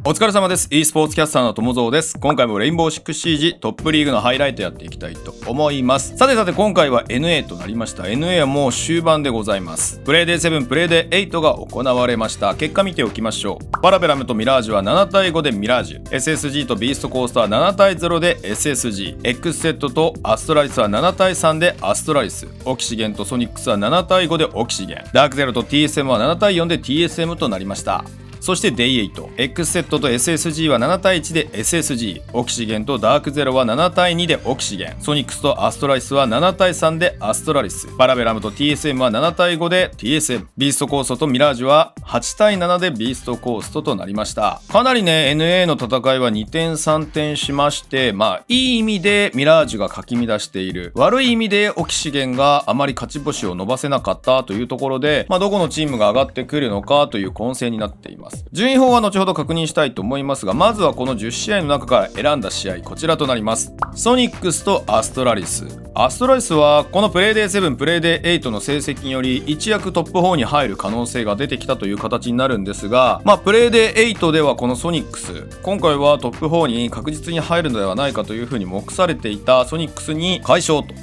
お疲れ様です。 e スポーツキャスターのともぞうです。今回もレインボーシックスシージトップリーグのハイライトやっていきたいと思います。さて今回は NA となりました。 NA はもう終盤でございます。プレイデー7、プレイデー8が行われました。結果見ておきましょう。パラベラムとミラージュは7対5でミラージュ、 SSG とビーストコーストは7対0で SSG、 X セットとアストラリスは7対3でアストラリス、オキシゲンとソニックスは7対5でオキシゲン、ダークゼロと TSM は7対4で TSM となりました。そして Day8、 X セットと SSG は7対1で SSG、 オキシゲンとダークゼロは7対2でオキシゲン、ソニックスとアストラリスは7対3でアストラリス、パラベラムと TSM は7対5で TSM、 ビーストコーストとミラージュは8対7でビーストコーストとなりました。かなりね NA の戦いは2点3点しまして、いい意味でミラージュがかき乱している、悪い意味でオキシゲンがあまり勝ち星を伸ばせなかったというところで、どこのチームが上がってくるのかという混戦になっています。順位表は後ほど確認したいと思いますが、まずはこの10試合の中から選んだ試合、こちらとなります。ソニックスとアストラリス。アストラリスはこのプレイデー7、プレイデー8の成績により一躍トップ4に入る可能性が出てきたという形になるんですが、プレイデー8ではこのソニックス、今回はトップ4に確実に入るのではないかというふうに目されていたソニックスに快勝と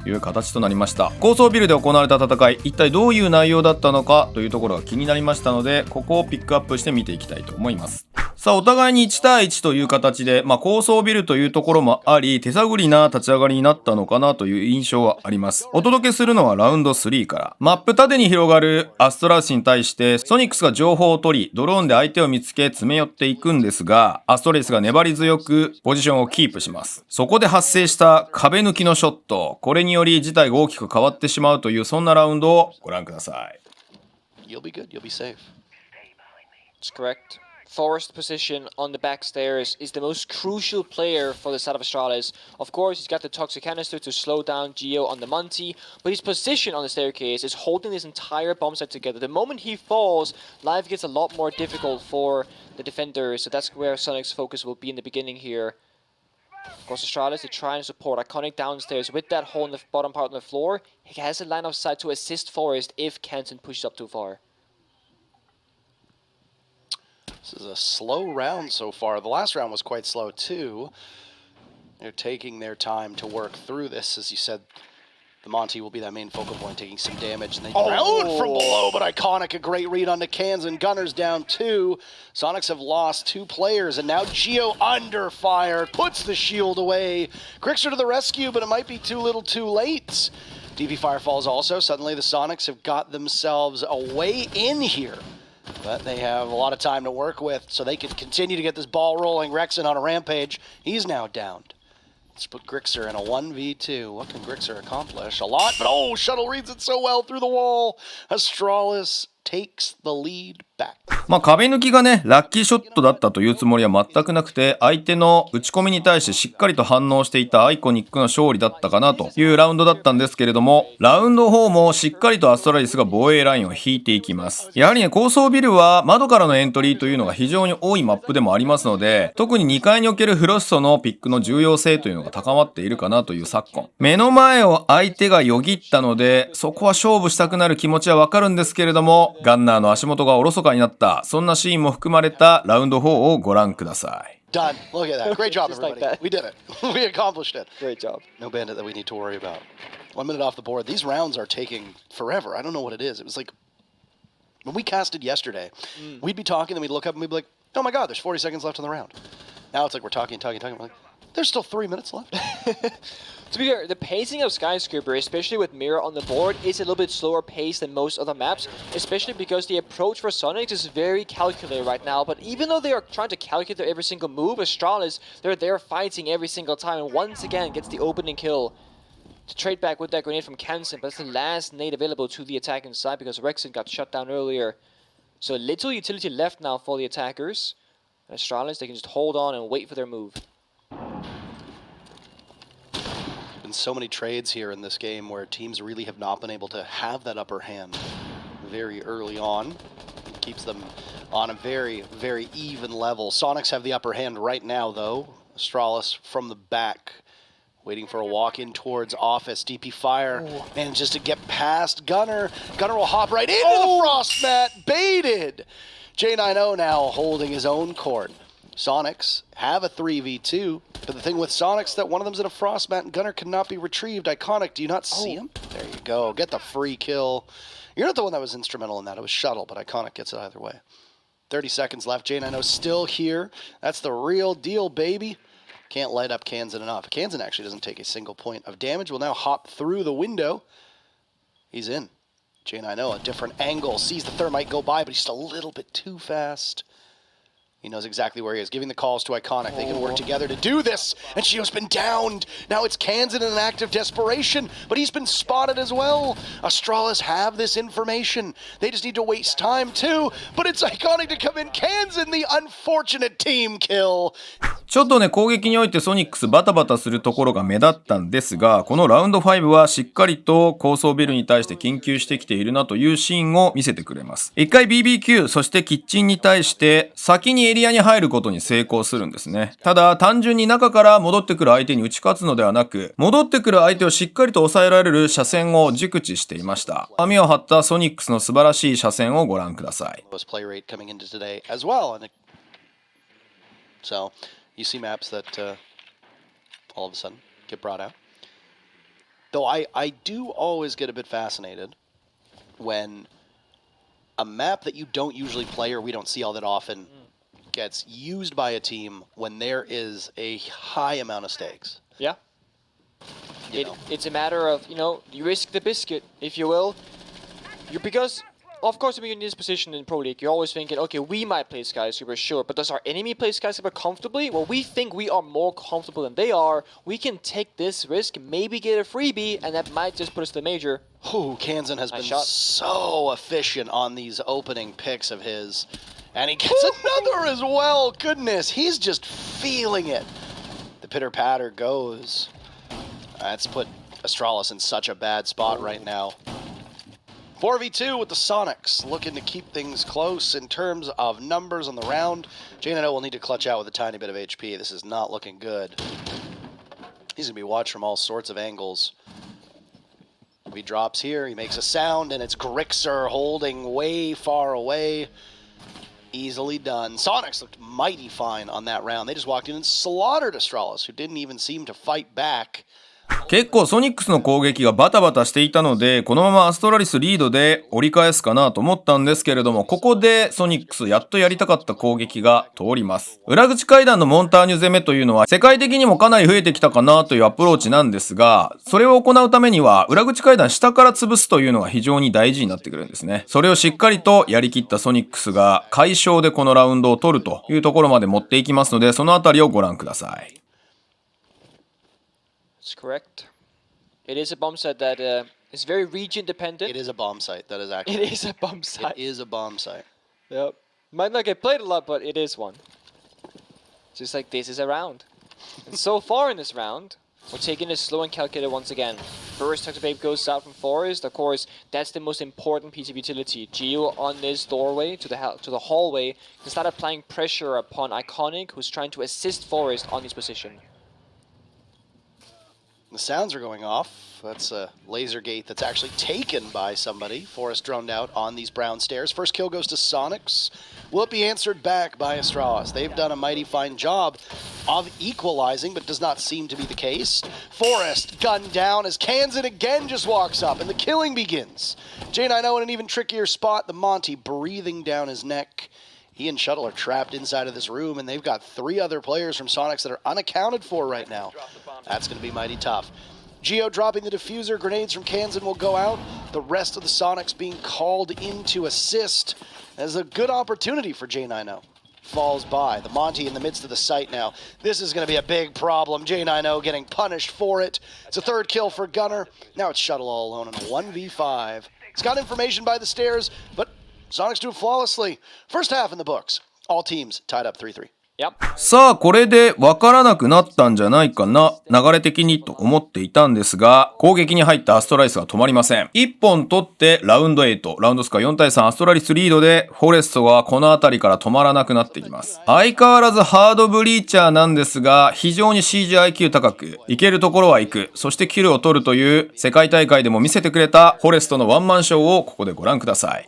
いう形となりました。高層ビルで行われた戦い、一体どういう内容だったのかというところが気になりましたので、ここをピックアップして見ていきたいと思います。さあ、お互いに1対1という形で、高層ビルというところもあり、手探りな立ち上がりになったのかなという印象はあります。お届けするのはラウンド3から。マップ縦に広がるアストラスに対して、ソニックスが情報を取り、ドローンで相手を見つけ詰め寄っていくんですが、アストラリスが粘り強くポジションをキープします。そこで発生した壁抜きのショット、これにより事態が大きく変わってしまうという、そんなラウンドをご覧ください。You'll be good, you'll be safe. That's correct. Forest position on the back stairs is the most crucial player for the side of Astralis. Of course, he's got the toxic canister to slow down Geo on the Monty, but his position on the staircase is holding this entire bomb site together. The moment he falls, life gets a lot more difficult for the defenders, so that's where Soniqs' focus will be in the beginning here. Of course, Astralis, they try and support Iconic downstairs with that hole in the bottom part of the floor. He has a line of sight to assist Forest if Canton pushes up too far. This is a slow round so far. The last round was quite slow too. They're taking their time to work through this. As you said, the Monty will be that main focal point, taking some damage. And they round from below, but Iconic, a great read onto Cans, and Gunner's down 2. Soniqs have lost 2 players, and now Geo under fire, puts the shield away. Grixer to the rescue, but it might be too little too late. DP Fire falls also. Suddenly the Soniqs have got themselves a way in here. But they have a lot of time to work with, so they can continue to get this ball rolling. Rexon on a rampage. He's now downed. Let's put Grixer in a 1v2. What can Grixer accomplish? A lot, but Shuttle reads it so well through the wall. Astralis takes the lead back. 壁抜きがね、ラッキーショットだったというつもりは全くなくて、相手の打ち込みに対してしっかりと反応していたアイコニックの勝利だったかなというラウンドだったんですけれども、ラウンド4もしっかりとアストラリスが防衛ラインを引いていきます。やはりね、高層ビルは窓からのエントリーというのが非常に多いマップでもありますので、特に2階におけるフロストのピックの重要性というのが高まっているかなという昨今。目の前を相手がよぎったので、そこは勝負したくなる気持ちはわかるんですけれども、ガンナーの足元がおろそかになった、そんなシーンも含まれたラウンド4をご覧ください。Done. Look at that. Great job, everybody. Like we did it. We accomplished it. Great job. No bandit that we need to worry about. 1 minute off the board. These rounds are taking forever. I don't know what it is. It was like when we casted yesterday, we'd be talking, then we'd look up and we'd be like, oh my god, there's 40 seconds left in the round. Now it's like we're talking. We're like, there's still 3 minutes left. To be fair, the pacing of Skyscraper, especially with Mirror on the board, is a little bit slower paced than most other maps, especially because the approach for Soniqs is very calculated right now. But even though they are trying to calculate their every single move, Astralis, they're there fighting every single time, and once again gets the opening kill to trade back with that grenade from Kansen, but it's the last nade available to the attacking side because Rexon got shut down earlier. So little utility left now for the attackers. And Astralis, they can just hold on and wait for their move. So many trades here in this game where teams really have not been able to have that upper hand very early on. It keeps them on a very, very even level. Soniqs have the upper hand right now, though. Astralis from the back, waiting for a walk-in towards office. DP Fire manages to get past Gunner. Gunner will hop right into the frost mat. Baited! J90 now holding his own court. Soniqs have a 3v2, but the thing with Soniqs that one of them's in a frost mat and Gunner cannot be retrieved. Iconic, do you not see him? There you go. Get the free kill. You're not the one that was instrumental in that. It was Shuttle, but Iconic gets it either way. 30 seconds left. J9O still here. That's the real deal, baby. Can't light up Kansan enough. Kansan actually doesn't take a single point of damage. Will now hop through the window. He's in. J9O, a different angle. Sees the Thermite go by, but he's just a little bit too fast. He knows exactly where he is, giving the calls to Iconic. They can work together to do this. And Shio's been downed. Now it's Kansan in an act of desperation, but he's been spotted as well. Astralis have this information. They just need to waste time too, but it's Iconic to come in. Kansan, the unfortunate team kill. ちょっとね、攻撃においてソニックスバタバタするところが目立ったんですが、このラウンド5はしっかりと高層ビルに対して緊急してきているなというシーンを見せてくれます。一回 BBQ、そしてキッチンに対して先にエリアに入ることに成功するんですね。ただ単純に中から戻ってくる相手に打ち勝つのではなく、戻ってくる相手をしっかりと抑えられる車線を熟知していました。網を張ったソニックスの素晴らしい車線をご覧ください。So you see maps that all of a sudden get brought out. Though I do always get a bit fascinated when a map that you don't usually play or we don't see all that often gets used by a team when there is a high amount of stakes. Yeah. It's a matter of, you risk the biscuit, if you will. Because, of course, when you're in this position in Pro League, you're always thinking, okay, we might play Sky Super, sure, but does our enemy play Sky Super comfortably? Well, we think we are more comfortable than they are. We can take this risk, maybe get a freebie, and that might just put us to the major. Oh, Kansan has been so efficient on these opening picks of his. And he gets another as well. Goodness, he's just feeling it. The pitter-patter goes. That's put Astralis in such a bad spot right now. 4v2 with the Soniqs, looking to keep things close in terms of numbers on the round. J9O will need to clutch out with a tiny bit of HP. This is not looking good. He's going to be watched from all sorts of angles. He drops here, he makes a sound, and it's Grixer holding way far away. Easily done. Soniqs looked mighty fine on that round. They just walked in and slaughtered Astralis, who didn't even seem to fight back. 結構ソニックスの攻撃がバタバタしていたので、このままアストラリスリードで折り返すかなと思ったんですけれども、ここでソニックスやっとやりたかった攻撃が通ります。裏口階段のモンターニュ攻めというのは世界的にもかなり増えてきたかなというアプローチなんですが、それを行うためには裏口階段下から潰すというのが非常に大事になってくるんですね。それをしっかりとやりきったソニックスが快勝でこのラウンドを取るというところまで持っていきますので、そのあたりをご覧ください。That's correct. It is a bomb site that is very region dependent. It is a bomb site. That is actually. It is a bomb site. It is a bomb site. Yep. Might not get played a lot, but it is one. Just like this is a round. And so far in this round, we're taking it slow and calculated once again. First, Toxic Babe goes out from Forest. Of course, that's the most important piece of utility. Geo on this doorway to the hallway can start applying pressure upon Iconic, who's trying to assist Forest on his position. The sounds are going off. That's a laser gate that's actually taken by somebody. Forest droned out on these brown stairs. First kill goes to Soniqs. Will it be answered back by Astralis? They've done a mighty fine job of equalizing, but does not seem to be the case. Forest gunned down as Kansan again just walks up, and the killing begins. J9O in an even trickier spot. The Monty breathing down his neck. He and Shuttle are trapped inside of this room, and they've got 3 other players from Soniqs that are unaccounted for right now. That's going to be mighty tough. Geo dropping the diffuser. Grenades from Kansan will go out. The rest of the Soniqs being called in to assist. As a good opportunity for J9O. Falls by. The Monty in the midst of the site now. This is going to be a big problem. J9O getting punished for it. It's a 3rd kill for Gunner. Now it's Shuttle all alone in a 1v5. He's got information by the stairs, but Soniqs do it flawlessly. First half in the books. All teams tied up 3-3. Yep. さあこれで分からなくなったんじゃないかな、流れ的にと思っていたんですが、攻撃に入ったアストラリスが止まりません。1本取ってラウンド8、ラウンドスコア4対3、アストラリスリードでフォレストはこの辺りから止まらなくなっていきます。相変わらずハードブリーチャーなんですが、非常に CGIQ 高く、行けるところは行く、そしてキルを取るという世界大会でも見せてくれたフォレストのワンマンショーをここでご覧ください。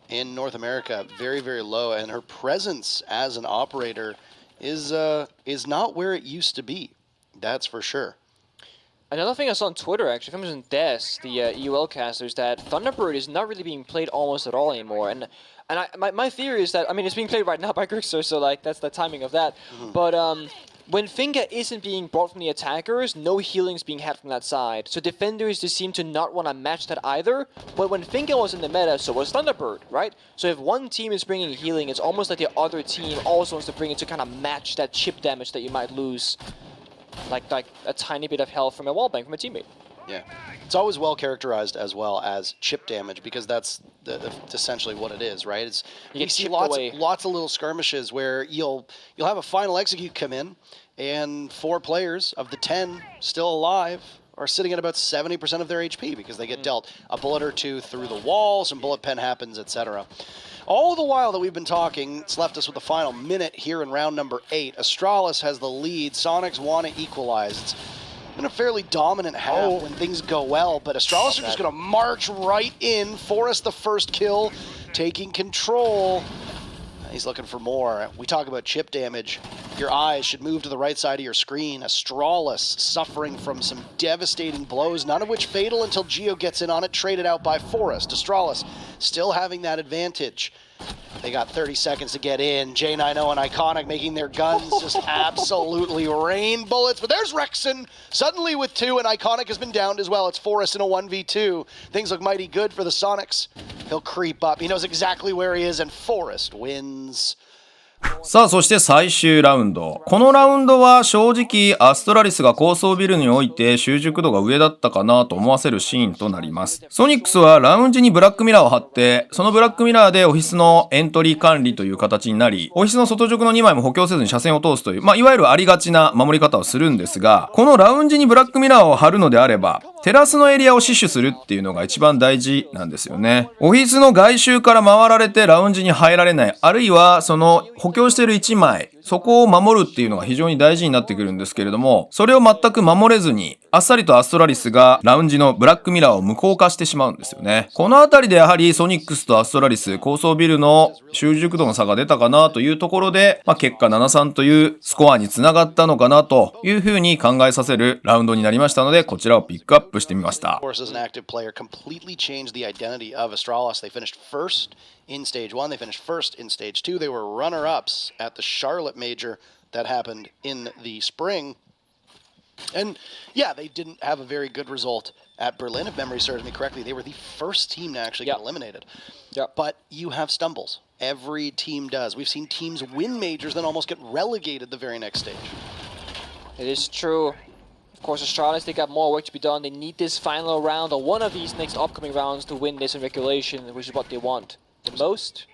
in North America very, very low, and her presence as an operator is not where it used to be. That's for sure. Another thing I saw on Twitter, actually, from Des, the EUL caster, is that Thunderbird is not really being played almost at all anymore. And my theory is that, I mean, it's being played right now by Grixer, so like that's the timing of that. But when Finger isn't being brought from the attackers, no healing's being had from that side. So defenders just seem to not want to match that either. But when Finger was in the meta, so was Thunderbird, right? So if one team is bringing healing, it's almost like the other team also wants to bring it to kind of match that chip damage that you might lose. Like a tiny bit of health from a wallbang from a teammate. Yeah, it's always well characterized as well as chip damage because that's essentially what it is, right? It's you see lots of little skirmishes where you'll have a final execute come in, and 4 players of the 10 still alive are sitting at about 70% of their HP because they get dealt a bullet or 2 through the wall, some bullet pen happens, etc. All the while that we've been talking, it's left us with the final minute here in round number 8. Astralis has the lead. Soniqs want to equalize. It's been a fairly dominant half when things go well, but Astralis are just going to march right in. Forrest the first kill, taking control. He's looking for more. We talk about chip damage. Your eyes should move to the right side of your screen. Astralis suffering from some devastating blows, none of which fatal until Geo gets in on it, traded out by Forrest. Astralis still having that advantage. They got 30 seconds to get in. J90 and Iconic making their guns just absolutely rain bullets. But there's Rexon, suddenly with 2, and Iconic has been downed as well. It's Forrest in a 1v2. Things look mighty good for the Soniqs. He'll creep up. He knows exactly where he is, and Forrest wins. さあ、そして最終ラウンド。このラウンドは正直アストラリスが高層ビルにおいて習熟度が上だったかなと思わせるシーンとなります。ソニックスはラウンジにブラックミラーを貼って、そのブラックミラーでオフィスのエントリー管理という形になり、オフィスの外直の2枚も補強せずに車線を通すという、いわゆるありがちな守り方をするんですが、このラウンジにブラックミラーを貼るのであれば、テラスのエリアを死守するっていうのが一番大事なんですよね。オフィスの外周から回られてラウンジに入られない、あるいはその補強している1枚、そこを守るっていうのが非常に大事になってくるんですけれども、それを全く守れずに、あっさりとアストラリスがラウンジのブラックミラーを無効化してしまうんですよね。このあたりでやはりソニックスとアストラリス、高層ビルの習熟度の差が出たかなというところで、結果 7-3 というスコアにつながったのかなというふうに考えさせるラウンドになりましたので、こちらをピックアップしてみました。Of course, as an active player, completely changed the identity of Astralis. They finished first in Stage 1. They finished first in Stage 2. They were runner-ups at the Charlotte Major that happened in the spring. And yeah, they didn't have a very good result at Berlin, if memory serves me correctly. They were the first team to actually get eliminated. But you have stumbles. Every team does. We've seen teams win majors, then almost get relegated the very next stage. It is true. Of course, Astralis, they got more work to be done. They need this final round or one of these next upcoming rounds to win this in regulation, which is what they want the most.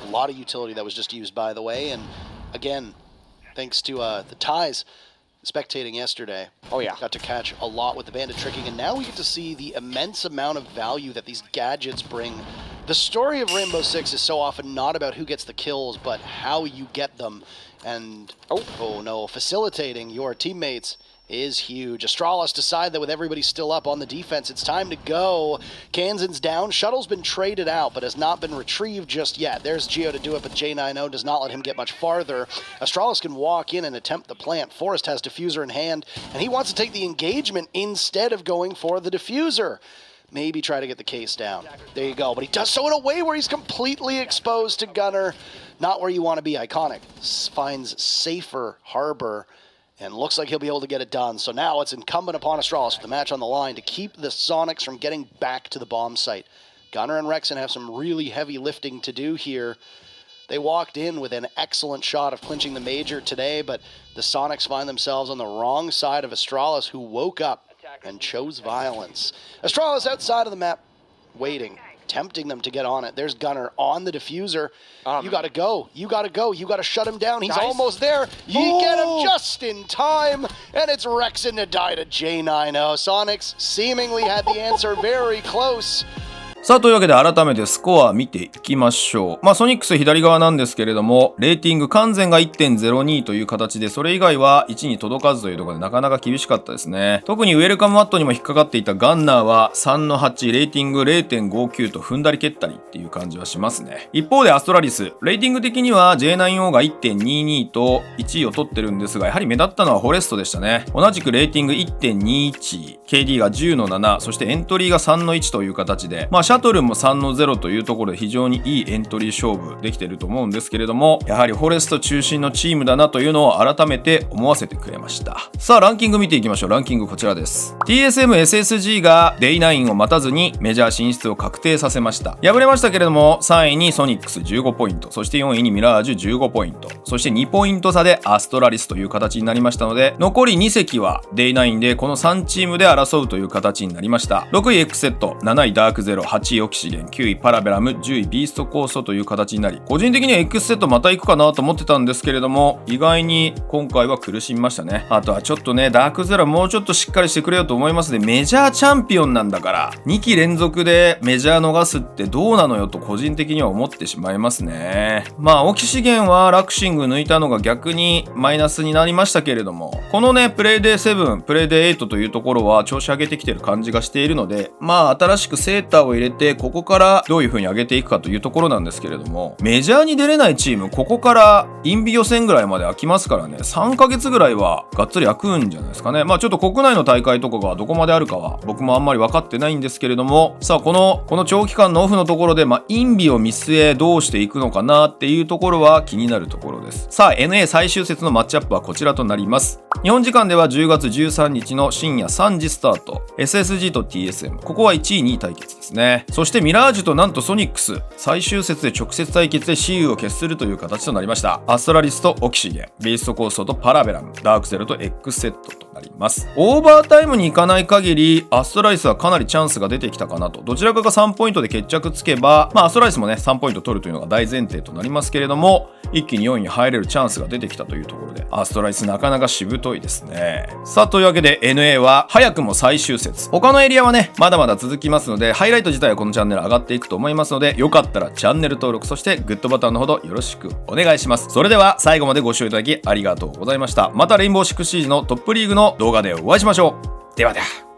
A lot of utility that was just used, by the way. And again, thanks to the ties spectating yesterday. Oh, yeah. Got to catch a lot with the bandit tricking. And now we get to see the immense amount of value that these gadgets bring. The story of Rainbow Six is so often not about who gets the kills, but how you get them. And, oh no, facilitating your teammates is huge. Astralis decide that with everybody still up on the defense, it's time to go. Kansan's down. Shuttle's been traded out, but has not been retrieved just yet. There's Geo to do it, but J90 does not let him get much farther. Astralis can walk in and attempt the plant. Forrest has diffuser in hand, and he wants to take the engagement instead of going for the diffuser. Maybe try to get the case down. There you go. But he does so in a way where he's completely exposed to Gunner. Not where you want to be. Iconic finds safer harbor and looks like he'll be able to get it done. So now it's incumbent upon Astralis with the match on the line to keep the Soniqs from getting back to the bomb site. Gunner and Rexon have some really heavy lifting to do here. They walked in with an excellent shot of clinching the major today, but the Soniqs find themselves on the wrong side of Astralis, who woke up and chose violence. Astralis outside of the map, waiting, tempting them to get on it. There's Gunner on the diffuser. You gotta go. You gotta go. You gotta shut him down. He's almost there. You get him just in time, and it's Rexon to die to J90. Soniqs seemingly had the answer very close. さあというわけで改めてスコア見ていきましょう。ソニックス左側なんですけれども、レーティング完全が 1.02 という形で、それ以外は1に届かずというところでなかなか厳しかったですね。特にウェルカムマットにも引っかかっていたガンナーは 3-8、レーティング 0.59 と踏んだり蹴ったりっていう感じはしますね。一方でアストラリス、レーティング的には J9O が 1.22 と1位を取ってるんですが、やはり目立ったのはフォレストでしたね。同じくレーティング 1.21、KD が 10-7、そしてエントリーが 3-1 という形で、シャトルも 3-0 というところで非常にいいエントリー勝負できてると思うんですけれども、やはりフォレスト中心のチームだなというのを改めて思わせてくれました。さあランキング見ていきましょう。ランキングこちらです。 TSM SSG が Day9 を待たずにメジャー進出を確定させました。敗れましたけれども、3位にソニックス15ポイント、そして4位にミラージュ15ポイント、そして2ポイント差でアストラリスという形になりましたので、残り2席は Day9 でこの3チームで争うという形になりました。6位 X セット、7位ダークゼロ、8位オキシゲン、9位パラベラム、10位ビーストコーストという形になり、個人的には X セットまた行くかなと思ってたんですけれども、意外に今回は苦しみましたね。あとはちょっとね、ダークゼロもうちょっとしっかりしてくれよと思いますね。メジャーチャンピオンなんだから2期連続でメジャー逃すってどうなのよと個人的には思ってしまいますね。オキシゲンはラクシング抜いたのが逆にマイナスになりましたけれども、このねプレイデー7、プレイデー8というところは調子上げてきてる感じがしているので、新しくセーターを入れてここからどういう風に上げていくかというところなんですけれども、メジャーに出れないチームここからインビ予選ぐらいまで空きますからね、3ヶ月ぐらいはがっつり空くんじゃないですかね。ちょっと国内の大会とかがどこまであるかは僕もあんまり分かってないんですけれども、さあこの長期間のオフのところでインビを見据えどうしていくのかなっていうところは気になるところです。さあ NA 最終節のマッチアップはこちらとなります。日本時間では10月13日の深夜3時スタート、 SSG と TSM、 ここは1位2位対決ですね。そしてミラージュとなんとソニックス、最終節で直接対決で雌雄を決するという形となりました。アストラリスとオキシゲン、ビーストコーストとパラベラム、ダークゼロと X セットとなります。オーバータイムに行かない限りアストラリスはかなりチャンスが出てきたかなと。どちらかが3ポイントで決着つけば、アストラリスもね3ポイント取るというのが大前提となりますけれども、一気に4位に入れるチャンスが出てきたというところで、アストラリスなかなかしぶといですね。さあというわけで NA は早くも最終節、他のエリアはねまだまだ続きますので、ハイライト自体はこのチャンネル上がっていくと思いますので、よかったらチャンネル登録、そしてグッドボタンのほどよろしくお願いします。それでは最後までご視聴いただきありがとうございました。またレインボーシックスシージのトップリーグの動画でお会いしましょう。ではでは。